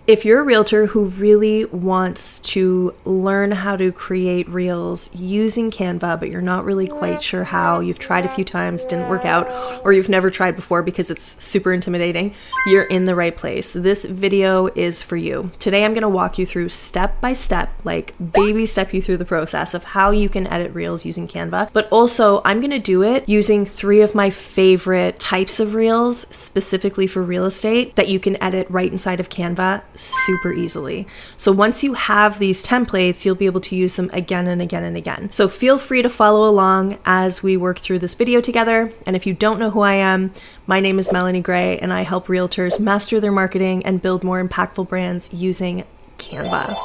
If you're a realtor who really wants to learn how to create reels using Canva, but you're not really quite sure how, you've tried a few times, didn't work out, or you've never tried before because it's super intimidating, you're in the right place. This video is for you. Today, I'm gonna walk you through step by step, like baby step you through the process of how you can edit reels using Canva, but also I'm gonna do it using 3 of my favorite types of reels, specifically for real estate, that you can edit right inside of Canva super easily. So once you have these templates, you'll be able to use them again and again and again. So feel free to follow along as we work through this video together. And if you don't know who I am, my name is Melanie Gray and I help realtors master their marketing and build more impactful brands using Canva.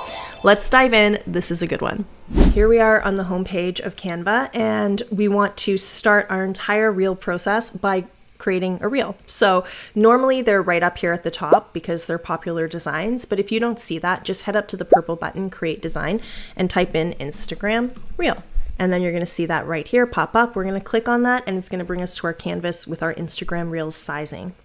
Let's dive in. This is a good one. Here we are on the homepage of Canva, and we want to start our entire reel process by creating a reel. So normally they're right up here at the top because they're popular designs, but if you don't see that, just head up to the purple button, create design, and type in Instagram reel. And then you're gonna see that right here pop up. We're gonna click on that and it's gonna bring us to our canvas with our Instagram reels sizing.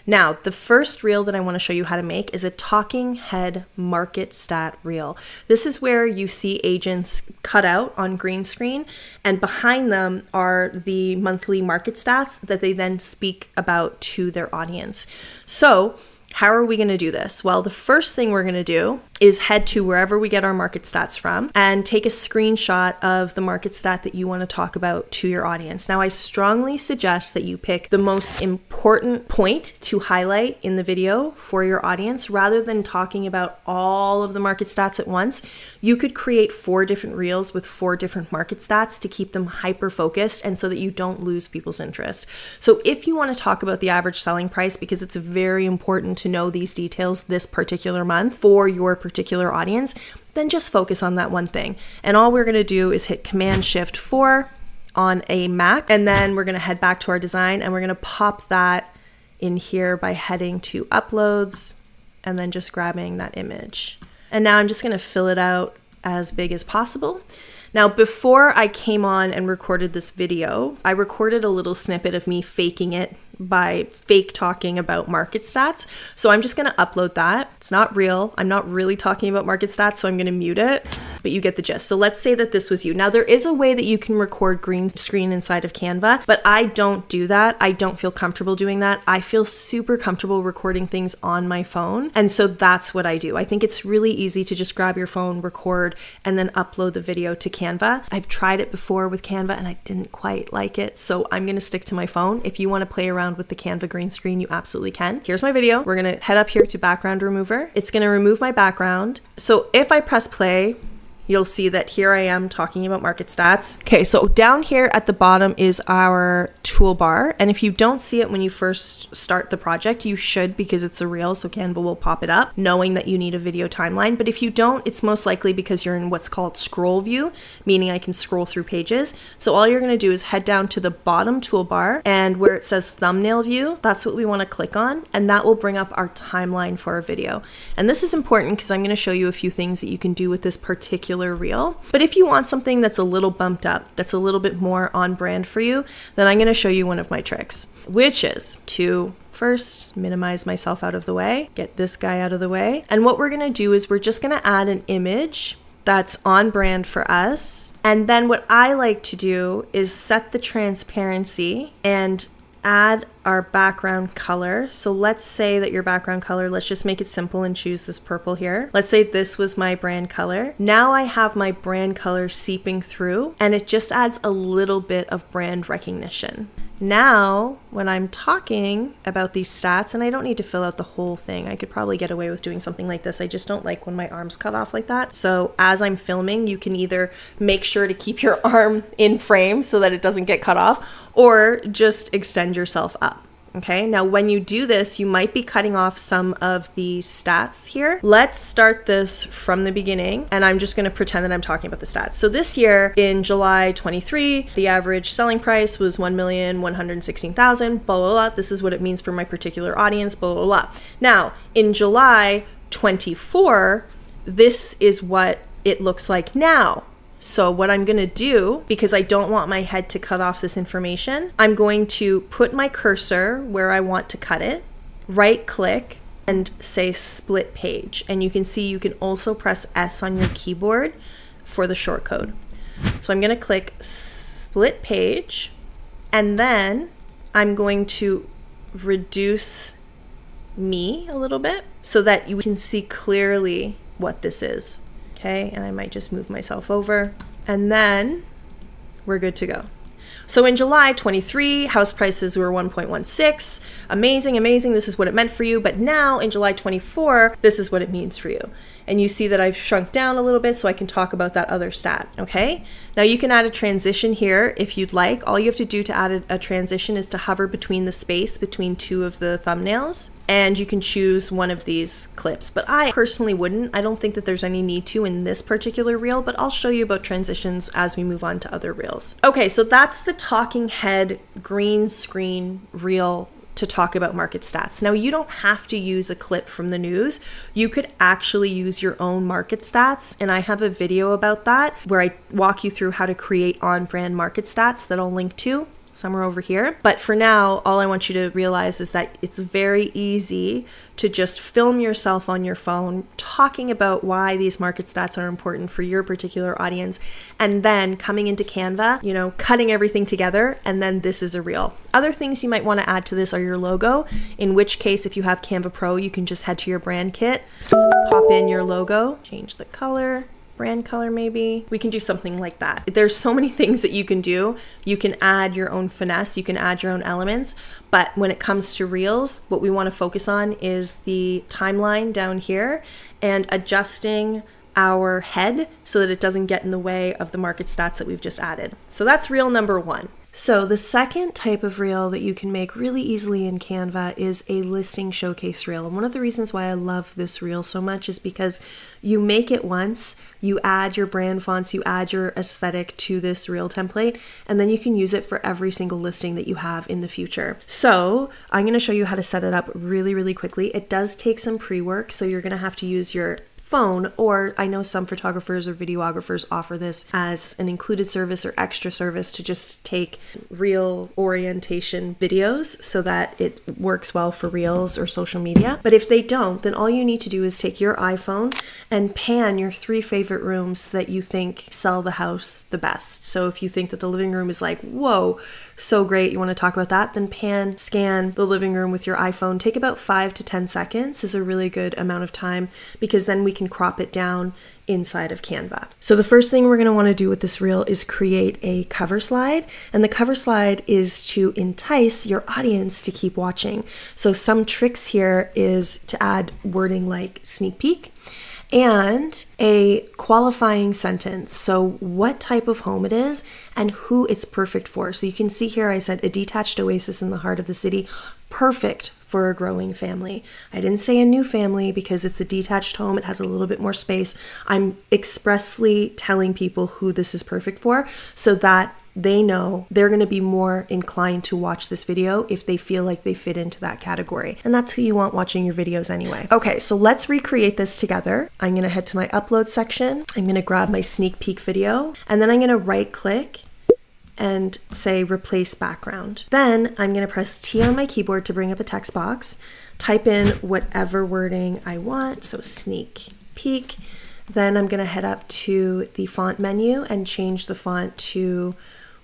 Now, the first reel that I want to show you how to make is a talking head market stat reel. This is where you see agents cut out on green screen, and behind them are the monthly market stats that they then speak about to their audience. So, how are we going to do this? Well, the first thing we're going to do is head to wherever we get our market stats from and take a screenshot of the market stat that you want to talk about to your audience. Now, I strongly suggest that you pick the most important point to highlight in the video for your audience rather than talking about all of the market stats at once. You could create 4 different reels with 4 different market stats to keep them hyper focused and so that you don't lose people's interest. So if you want to talk about the average selling price, because it's very important to know these details this particular month for your particular audience, then just focus on that one thing. And all we're going to do is hit Command-Shift-4 on a Mac, and then we're going to head back to our design and we're going to pop that in here by heading to Uploads and then just grabbing that image. And now I'm just going to fill it out as big as possible. Now, before I came on and recorded this video, I recorded a little snippet of me faking it by fake talking about market stats. So I'm just going to upload that. It's not real. I'm not really talking about market stats, so I'm going to mute it, but you get the gist. So let's say that this was you. Now, there is a way that you can record green screen inside of Canva, but I don't do that. I don't feel comfortable doing that. I feel super comfortable recording things on my phone. And so that's what I do. I think it's really easy to just grab your phone, record, and then upload the video to Canva. I've tried it before with Canva and I didn't quite like it. So I'm going to stick to my phone. If you want to play around with the Canva green screen, you absolutely can. Here's my video. We're going to head up here to background remover. It's going to remove my background. So if I press play, you'll see that here I am talking about market stats. Okay, so down here at the bottom is our toolbar. And if you don't see it when you first start the project, you should, because it's a reel, so Canva will pop it up, knowing that you need a video timeline. But if you don't, it's most likely because you're in what's called scroll view, meaning I can scroll through pages. So all you're gonna do is head down to the bottom toolbar, and where it says thumbnail view, that's what we wanna click on, and that will bring up our timeline for our video. And this is important because I'm gonna show you a few things that you can do with this particular reel. But if you want something that's a little bumped up, that's a little bit more on brand for you, then I'm going to show you one of my tricks, which is to first minimize myself out of the way, get this guy out of the way. And what we're going to do is we're just going to add an image that's on brand for us. And then what I like to do is set the transparency and add our background color. So let's say that your background color, let's just make it simple and choose this purple here. Let's say this was my brand color. Now I have my brand color seeping through, and it just adds a little bit of brand recognition. Now, when I'm talking about these stats, and I don't need to fill out the whole thing, I could probably get away with doing something like this. I just don't like when my arm's cut off like that. So as I'm filming, you can either make sure to keep your arm in frame so that it doesn't get cut off, or just extend yourself up. Okay, now when you do this, you might be cutting off some of the stats here. Let's start this from the beginning, and I'm just going to pretend that I'm talking about the stats. So this year in July 23, the average selling price was 1,116,000, blah, blah, blah. This is what it means for my particular audience, blah, blah, blah. Now, in July 24, this is what it looks like now. So what I'm going to do, because I don't want my head to cut off this information, I'm going to put my cursor where I want to cut it, right click, and say split page. And you can see you can also press S on your keyboard for the shortcode. So I'm going to click split page, and then I'm going to reduce me a little bit so that you can see clearly what this is. Okay, and I might just move myself over, and then we're good to go. So in July 23, house prices were 1.16. Amazing, amazing. This is what it meant for you. But now in July 24, this is what it means for you. And you see that I've shrunk down a little bit so I can talk about that other stat, okay? Now you can add a transition here if you'd like. All you have to do to add a transition is to hover between the space between two of the thumbnails, and you can choose one of these clips. But I personally wouldn't. I don't think that there's any need to in this particular reel, but I'll show you about transitions as we move on to other reels. Okay, so that's the talking head green screen reel to talk about market stats. Now, you don't have to use a clip from the news. You could actually use your own market stats, and I have a video about that where I walk you through how to create on-brand market stats that I'll link to somewhere over here. But for now, all I want you to realize is that it's very easy to just film yourself on your phone talking about why these market stats are important for your particular audience, and then coming into Canva, you know, cutting everything together, and then this is a reel. Other things you might want to add to this are your logo, in which case if you have Canva Pro, you can just head to your brand kit, pop in your logo, change the color, brand color maybe. We can do something like that. There's so many things that you can do. You can add your own finesse, you can add your own elements, but when it comes to reels, what we want to focus on is the timeline down here and adjusting our head so that it doesn't get in the way of the market stats that we've just added. So that's reel number one. So the second type of reel that you can make really easily in Canva is a listing showcase reel. And one of the reasons why I love this reel so much is because you make it once, you add your brand fonts, you add your aesthetic to this reel template, and then you can use it for every single listing that you have in the future. So I'm going to show you how to set it up really, really quickly. It does take some pre-work, so you're going to have to use your phone, or I know some photographers or videographers offer this as an included service or extra service to just take reel orientation videos so that it works well for reels or social media. But if they don't, then all you need to do is take your iPhone and pan your 3 favorite rooms that you think sell the house the best. So if you think that the living room is like, whoa, so great, you want to talk about that, then scan the living room with your iPhone. Take about 5 to 10 seconds is a really good amount of time, because then we can crop it down inside of Canva. So the first thing we're going to want to do with this reel is create a cover slide, and the cover slide is to entice your audience to keep watching. So some tricks here is to add wording like sneak peek and a qualifying sentence. So what type of home it is and who it's perfect for. So you can see here I said a detached oasis in the heart of the city, perfect for a growing family. I didn't say a new family because it's a detached home. It has a little bit more space. I'm expressly telling people who this is perfect for so that they know they're going to be more inclined to watch this video if they feel like they fit into that category. And that's who you want watching your videos anyway. Okay, so let's recreate this together. I'm going to head to my upload section. I'm going to grab my sneak peek video, and then I'm going to right click and say replace background. Then I'm going to press T on my keyboard to bring up a text box, type in whatever wording I want, so sneak peek. Then I'm going to head up to the font menu and change the font to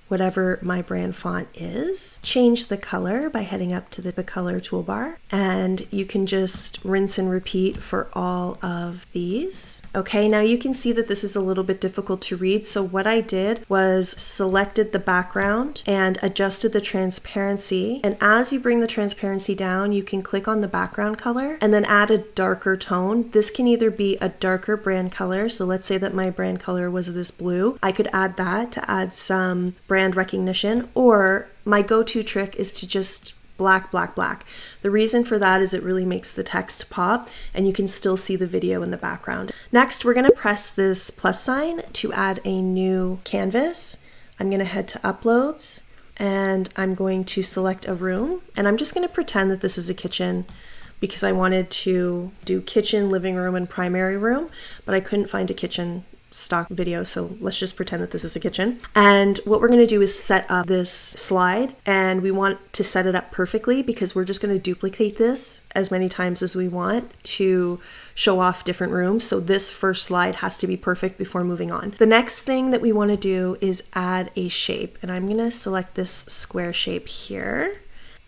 whatever my brand font is. Change the color by heading up to the color toolbar, and you can just rinse and repeat for all of these. Okay, now you can see that this is a little bit difficult to read, so what I did was selected the background and adjusted the transparency, and as you bring the transparency down, you can click on the background color and then add a darker tone. This can either be a darker brand color, so let's say that my brand color was this blue. I could add that to add some brand recognition, or my go-to trick is to just black, black, black. The reason for that is it really makes the text pop and you can still see the video in the background. Next, we're going to press this plus sign to add a new canvas. I'm going to head to uploads and I'm going to select a room, and I'm just going to pretend that this is a kitchen because I wanted to do kitchen, living room, and primary room, but I couldn't find a kitchen stock video, so let's just pretend that this is a kitchen. And what we're going to do is set up this slide, and we want to set it up perfectly because we're just going to duplicate this as many times as we want to show off different rooms. So this first slide has to be perfect before moving on. The next thing that we want to do is add a shape, and I'm going to select this square shape here,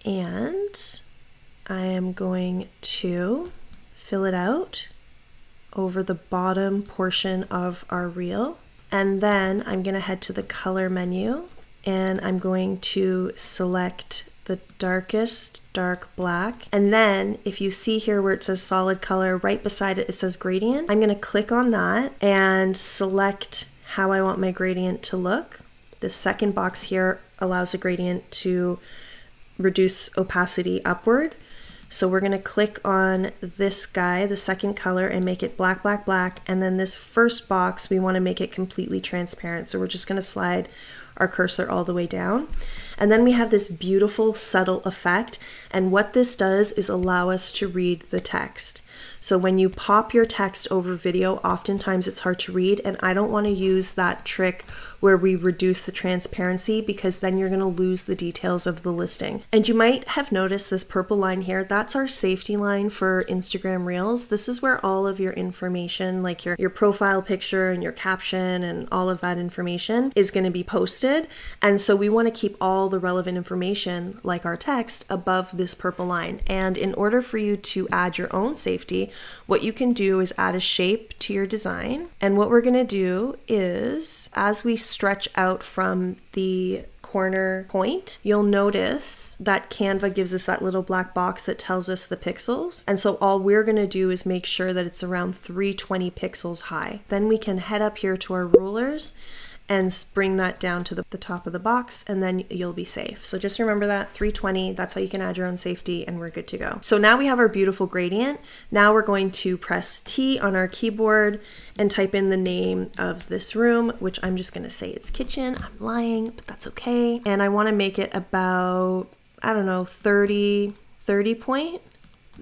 and I am going to fill it out over the bottom portion of our reel. And then I'm going to head to the color menu, and I'm going to select the darkest dark black. And then if you see here where it says solid color, right beside it, it says gradient. I'm going to click on that and select how I want my gradient to look. The second box here allows a gradient to reduce opacity upward. So we're going to click on this guy, the second color, and make it black, black, black. And then this first box, we want to make it completely transparent. So we're just going to slide our cursor all the way down. And then we have this beautiful subtle effect. And what this does is allow us to read the text. So when you pop your text over video, oftentimes it's hard to read, and I don't want to use that trick where we reduce the transparency because then you're going to lose the details of the listing. And you might have noticed this purple line here, that's our safety line for Instagram Reels. This is where all of your information, like your profile picture and your caption and all of that information is going to be posted. And so we want to keep all the relevant information, like our text, above this purple line. And in order for you to add your own safety, what you can do is add a shape to your design. And what we're going to do is, as we stretch out from the corner point, you'll notice that Canva gives us that little black box that tells us the pixels. And so all we're going to do is make sure that it's around 320 pixels high. Then we can head up here to our rulers and bring that down to the top of the box, and then you'll be safe. So just remember that 320, that's how you can add your own safety, and we're good to go. So now we have our beautiful gradient. Now we're going to press T on our keyboard and type in the name of this room, which I'm just gonna say it's kitchen. I'm lying, but that's okay. And I wanna make it about, I don't know, 30 point.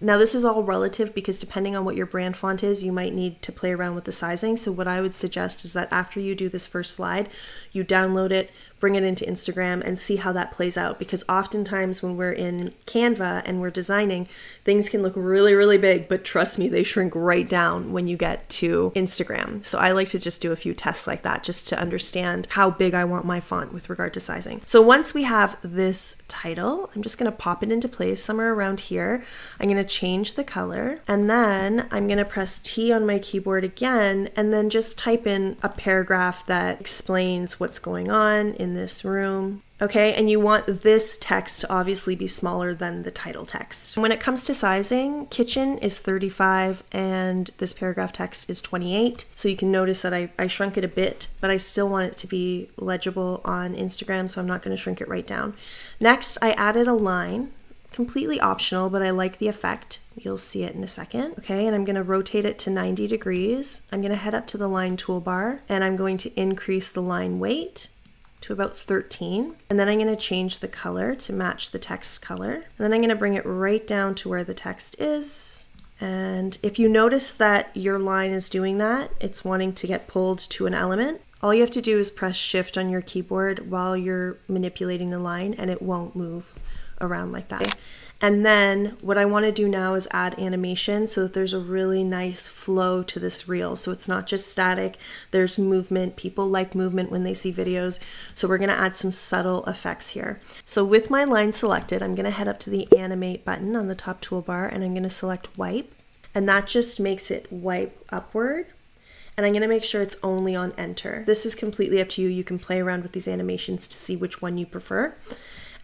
Now this is all relative because depending on what your brand font is, you might need to play around with the sizing. So what I would suggest is that after you do this first slide, you download it, bring it into Instagram, and see how that plays out. Because oftentimes when we're in Canva and we're designing, things can look really, really big, but trust me, they shrink right down when you get to Instagram. So I like to just do a few tests like that just to understand how big I want my font with regard to sizing. So once we have this title, I'm just gonna pop it into place somewhere around here. I'm gonna change the color, and then I'm gonna press T on my keyboard again, and then just type in a paragraph that explains what's going on in this room. Okay, and you want this text to obviously be smaller than the title text. When it comes to sizing, kitchen is 35 and this paragraph text is 28. So you can notice that I shrunk it a bit, but I still want it to be legible on Instagram, so I'm not going to shrink it right down. Next, I added a line. Completely optional, but I like the effect. You'll see it in a second. Okay, and I'm going to rotate it to 90 degrees. I'm going to head up to the line toolbar, and I'm going to increase the line weight to about 13. And then I'm going to change the color to match the text color. And then I'm going to bring it right down to where the text is. And if you notice that your line is doing that, it's wanting to get pulled to an element, all you have to do is press Shift on your keyboard while you're manipulating the line, and it won't move around like that. And then what I want to do now is add animation so that there's a really nice flow to this reel. So it's not just static, there's movement. People like movement when they see videos. So we're going to add some subtle effects here. So with my line selected, I'm going to head up to the animate button on the top toolbar, and I'm going to select wipe. And that just makes it wipe upward. And I'm going to make sure it's only on enter. This is completely up to you. You can play around with these animations to see which one you prefer.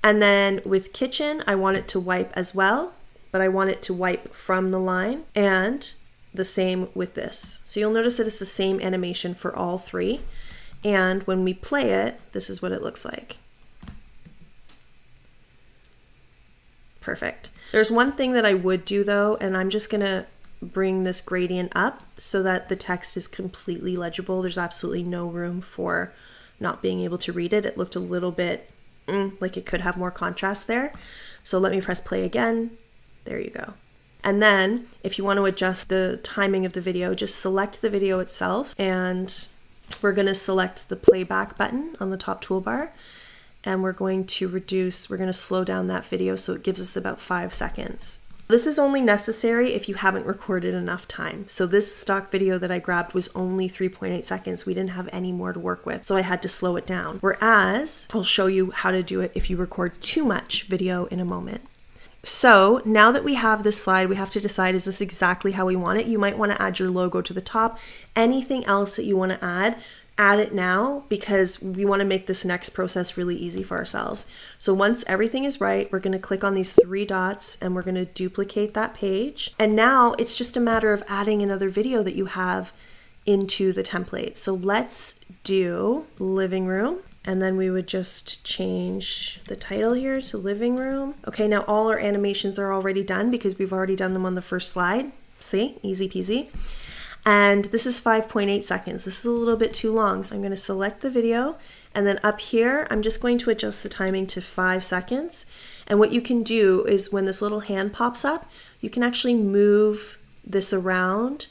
And then with kitchen, I want it to wipe as well, but I want it to wipe from the line, and the same with this. So you'll notice that it's the same animation for all three. And when we play it, this is what it looks like. Perfect. There's one thing that I would do though, and I'm just gonna bring this gradient up so that the text is completely legible. There's absolutely no room for not being able to read it. It looked a little bit like it could have more contrast there. So let me press play again. There you go. And then if you want to adjust the timing of the video, just select the video itself and we're going to select the playback button on the top toolbar, and we're going to slow down that video so it gives us about 5 seconds. This is only necessary if you haven't recorded enough time. So this stock video that I grabbed was only 3.8 seconds. We didn't have any more to work with, so I had to slow it down. Whereas I'll show you how to do it if you record too much video in a moment. So now that we have this slide, we have to decide, is this exactly how we want it? You might want to add your logo to the top. Anything else that you want to add it now, because we want to make this next process really easy for ourselves. So once everything is right, we're going to click on these 3 dots and we're going to duplicate that page. And now it's just a matter of adding another video that you have into the template. So let's do living room. And then we would just change the title here to living room. Okay, now all our animations are already done because we've already done them on the first slide. See, easy peasy. And this is 5.8 seconds. This is a little bit too long. So I'm going to select the video, and then up here, I'm just going to adjust the timing to 5 seconds. And what you can do is when this little hand pops up, you can actually move this around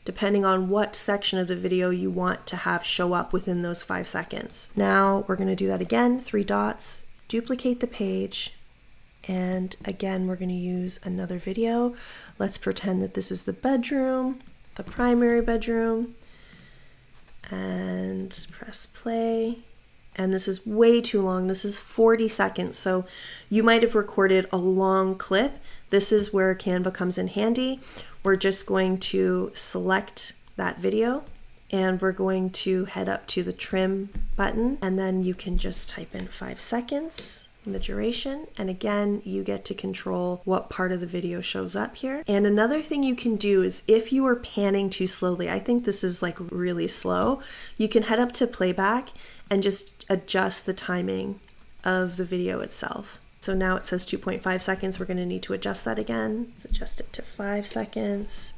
depending on what section of the video you want to have show up within those 5 seconds. Now we're going to do that again, 3 dots, duplicate the page, and again, we're going to use another video. Let's pretend that this is the bedroom, the primary bedroom, and press play. And this is way too long. This is 40 seconds. So you might have recorded a long clip. This is where Canva comes in handy. We're just going to select that video and we're going to head up to the trim button, and then you can just type in 5 seconds. The duration, and again, you get to control what part of the video shows up here. And another thing you can do is if you are panning too slowly, I think this is like really slow, you can head up to playback and just adjust the timing of the video itself. So now it says 2.5 seconds. We're going to need to adjust that again. Let's adjust it to 5 seconds.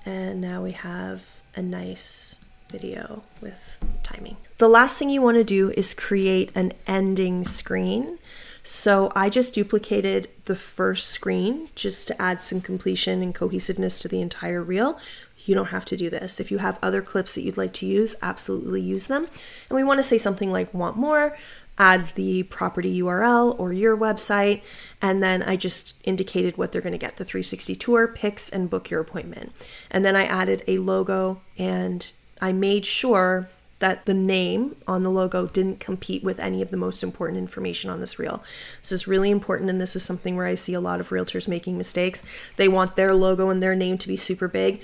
And now we have a nice video with timing. The last thing you want to do is create an ending screen. So I just duplicated the first screen just to add some completion and cohesiveness to the entire reel. You don't have to do this. If you have other clips that you'd like to use, absolutely use them. And we want to say something like want more, add the property URL or your website, and then I just indicated what they're going to get, the 360 tour, pics, and book your appointment. And then I added a logo, and I made sure that the name on the logo didn't compete with any of the most important information on this reel. This is really important, and this is something where I see a lot of realtors making mistakes. They want their logo and their name to be super big,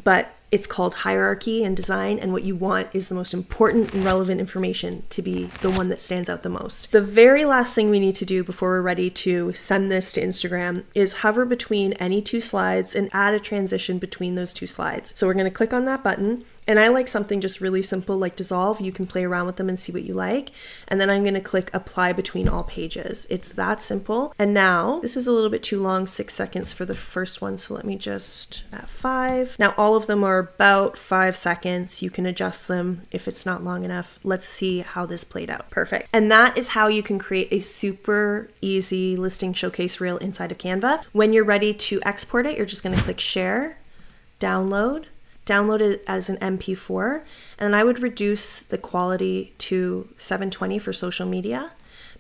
but it's called hierarchy and design, and what you want is the most important and relevant information to be the one that stands out the most. The very last thing we need to do before we're ready to send this to Instagram is hover between any 2 slides and add a transition between those 2 slides. So we're going to click on that button, and I like something just really simple like dissolve. You can play around with them and see what you like. And then I'm going to click apply between all pages. It's that simple. And now this is a little bit too long, 6 seconds for the first one. So let me just at 5. Now all of them are about 5 seconds. You can adjust them if it's not long enough. Let's see how this played out. Perfect. And that is how you can create a super easy listing showcase reel inside of Canva. When you're ready to export it, you're just going to click share, download it as an MP4, and I would reduce the quality to 720 for social media.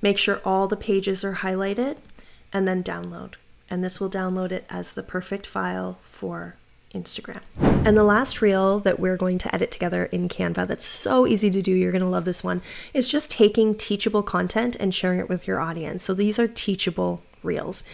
Make sure all the pages are highlighted, and then download. And this will download it as the perfect file for Instagram. And the last reel that we're going to edit together in Canva that's so easy to do, you're going to love this one, is just taking teachable content and sharing it with your audience. So these are teachable reels.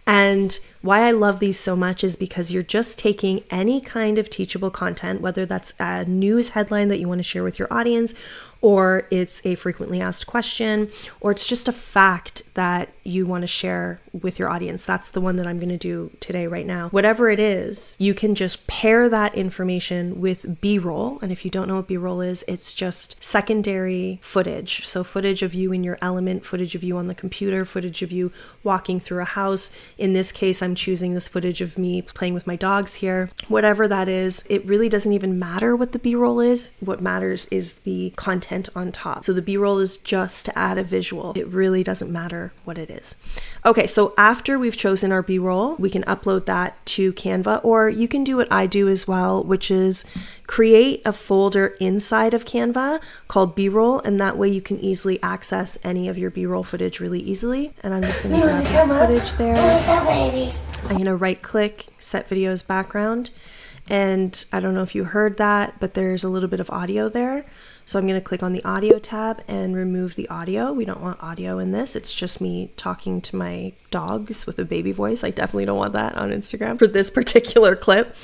And why I love these so much is because you're just taking any kind of teachable content, whether that's a news headline that you want to share with your audience, or it's a frequently asked question, or it's just a fact that you want to share with your audience. That's the one that I'm going to do today right now. Whatever it is, you can just pair that information with B-roll. And if you don't know what B-roll is, it's just secondary footage. So footage of you in your element, footage of you on the computer, footage of you walking through a house. In this case, I'm choosing this footage of me playing with my dogs here. Whatever that is, it really doesn't even matter what the B-roll is. What matters is the content on top. So the B-roll is just to add a visual. It really doesn't matter what it is. Okay, so after we've chosen our B-roll, we can upload that to Canva, or you can do what I do as well, which is create a folder inside of Canva called B-roll, and that way you can easily access any of your B-roll footage really easily. And I'm just going to grab that footage there. I'm going to right click, set videos background. And I don't know if you heard that, but there's a little bit of audio there. So I'm going to click on the audio tab and remove the audio. We don't want audio in this. It's just me talking to my dogs with a baby voice. I definitely don't want that on Instagram for this particular clip.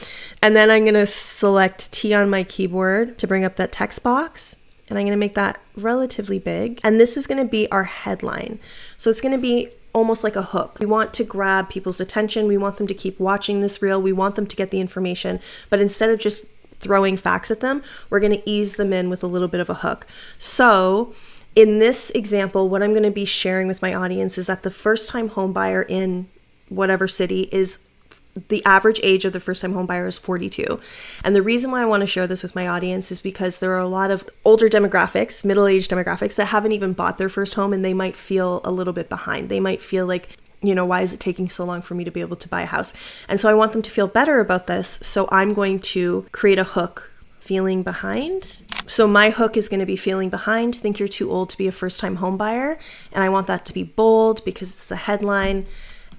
And then I'm going to select T on my keyboard to bring up that text box. And I'm going to make that relatively big. And this is going to be our headline. So it's going to be almost like a hook. We want to grab people's attention. We want them to keep watching this reel. We want them to get the information. But instead of just throwing facts at them, we're going to ease them in with a little bit of a hook. So in this example, what I'm going to be sharing with my audience is that the first-time home buyer in whatever city is the average age of the first-time home buyer is 42. And the reason why I want to share this with my audience is because there are a lot of older demographics, middle-aged demographics that haven't even bought their first home, and they might feel a little bit behind. They might feel like, you know, why is it taking so long for me to be able to buy a house? And so I want them to feel better about this. So I'm going to create a hook, feeling behind. So my hook is going to be feeling behind. Think you're too old to be a first-time home buyer. And I want that to be bold because it's the headline,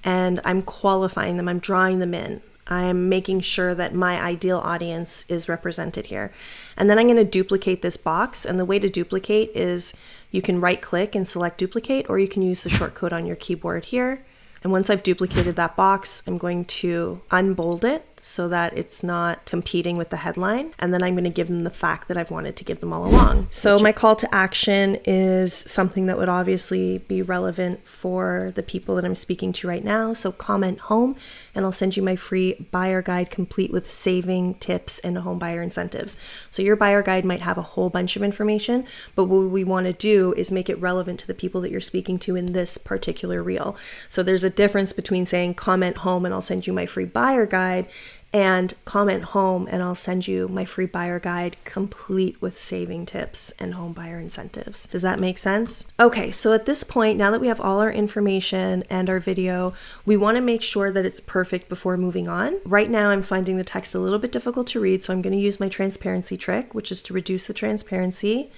and I'm qualifying them. I'm drawing them in. I'm making sure that my ideal audience is represented here. And then I'm going to duplicate this box. And the way to duplicate is you can right click and select duplicate, or you can use the shortcode on your keyboard here. And once I've duplicated that box, I'm going to unbold it so that it's not competing with the headline. And then I'm going to give them the fact that I've wanted to give them all along. So my call to action is something that would obviously be relevant for the people that I'm speaking to right now. So comment home, and I'll send you my free buyer guide complete with saving tips and home buyer incentives. So your buyer guide might have a whole bunch of information, but what we want to do is make it relevant to the people that you're speaking to in this particular reel. So there's a difference between saying comment home and I'll send you my free buyer guide, and comment home and I'll send you my free buyer guide complete with saving tips and home buyer incentives. Does that make sense? Okay, so at this point, now that we have all our information and our video, we want to make sure that it's perfect before moving on. Right now, I'm finding the text a little bit difficult to read, so I'm going to use my transparency trick, which is to reduce the transparency,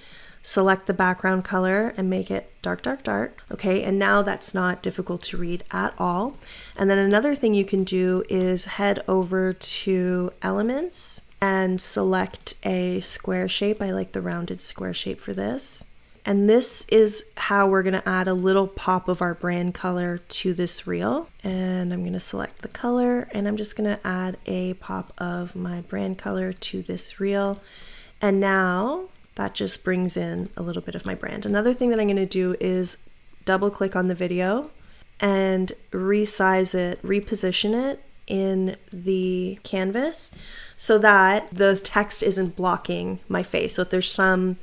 select the background color and make it dark, dark, dark. Okay, and now that's not difficult to read at all. And then another thing you can do is head over to Elements and select a square shape. I like the rounded square shape for this. And this is how we're gonna add a little pop of our brand color to this reel. And I'm gonna select the color, and I'm just gonna add a pop of my brand color to this reel. And now that just brings in a little bit of my brand. Another thing that I'm going to do is double click on the video and resize it, reposition it in the canvas so that the text isn't blocking my face. So if there's some,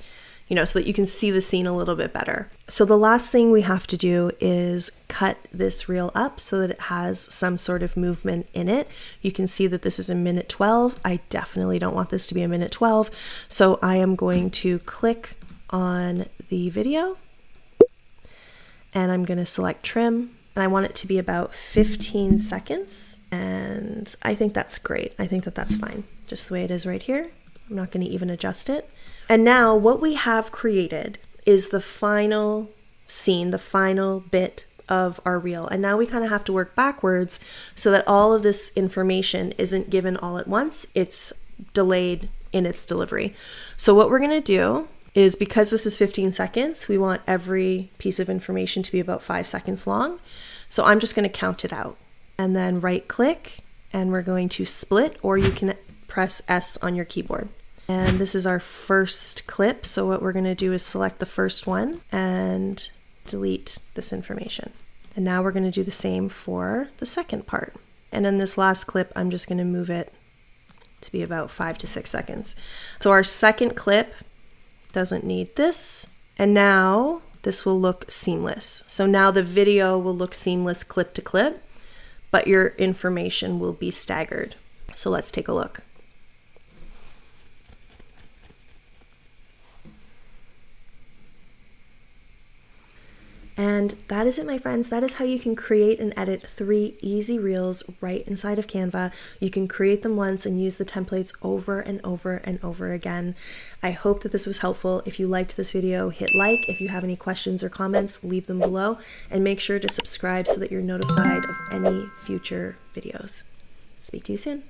you know, so that you can see the scene a little bit better. So the last thing we have to do is cut this reel up so that it has some sort of movement in it. You can see that this is a minute 12. I definitely don't want this to be a minute 12. So I am going to click on the video and I'm going to select trim, and I want it to be about 15 seconds. And I think that's great. I think that that's fine. Just the way it is right here. I'm not going to even adjust it. And now what we have created is the final scene, the final bit of our reel. And now we kind of have to work backwards so that all of this information isn't given all at once. It's delayed in its delivery. So what we're going to do is, because this is 15 seconds, we want every piece of information to be about 5 seconds long. So I'm just going to count it out and then right click, and we're going to split, or you can press S on your keyboard. And this is our first clip. So what we're going to do is select the first one and delete this information. And now we're going to do the same for the second part. And in this last clip, I'm just going to move it to be about 5 to 6 seconds. So our second clip doesn't need this. And now this will look seamless. So now the video will look seamless clip to clip, but your information will be staggered. So let's take a look. And that is it, my friends. That is how you can create and edit 3 easy reels right inside of Canva. You can create them once and use the templates over and over and over again. I hope that this was helpful. If you liked this video, hit like. If you have any questions or comments, leave them below, and make sure to subscribe so that you're notified of any future videos. Speak to you soon.